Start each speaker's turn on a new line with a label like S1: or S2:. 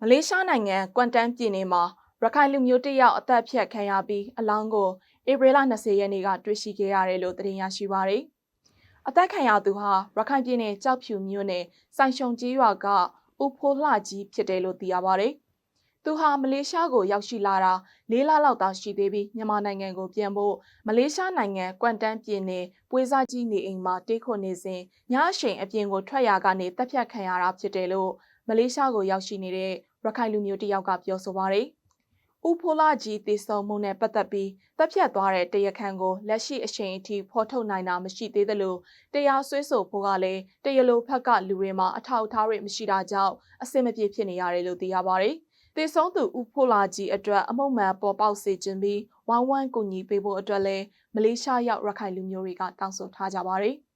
S1: မလေးရှားနိုင်ငံကွမ်တန်းပြည်နယ်မှာရခိုင်လူမျိုးတစ်ယောက်အသက်ဖြတ်ခံရပြီးအလောင်းကိုဧပြီလ20ရက်နေ့ကတွေ့ရှိခဲ့ရတယ်လို့သတင်းရရှိပါရယ်။အသက်ခံရသူဟာရခိုင်ပြည်နယ်ကြောက်ဖြူမြို့နယ်ဆိုင်ရှုံကြီးရွာကဦးဖိုးလှကြီးဖြစ်တယ်လို့သိရပါရယ်။သူဟာမလေးရှားကိုရောက်ရှိလာတာ4လလောက်သာရှိသေးပြီးမြန်မာနိုင်ငံကိုပြန်ဖို့မလေးရှားနိုင်ငံကွမ်တန်းပြည်နယ်ပွေးစားကြီးနေအိမ်မှာတေးခွနေစဉ်ညအချိန်အပြင်ကိုထွက်ရာကနေတပ်ဖြတ်ခံရတာဖြစ်တယ်လို့မလေးရှားကိုရောက်ရှိနေတဲ့ရခိုင်လူမျိုးတစ်ယောက်ကပြောဆိုပါရယ်။ဦးဖိုးလာကြီးတည်ဆုံမှုနဲ့ပတ်သက်ပြီးတပ်ဖြတ်သွားတဲ့တရားခံကိုလက်ရှိအချိန်အထိဖော်ထုတ်နိုင်တာမရှိသေးသလိုတရားစွဲဆိုဖို့ကလည်းတရားလိုဘက်ကလူတွေမှာအထောက်အထားတွေမရှိတာကြောင့်အဆင်မပြေဖြစ်နေရတယ်လို့သိရပါရယ်။တည်ဆုံသူဦးဖိုးလာကြီးအတွက်အမှုမှန်ပေါ်ပေါက်စေခြင်းပြီးဝိုင်းဝန်းကူညီပေးဖို့အတွက်လည်းမလေးရှားရောက်ရခိုင်လူမျိုးတွေကတောင်းဆိုထားကြပါရယ်။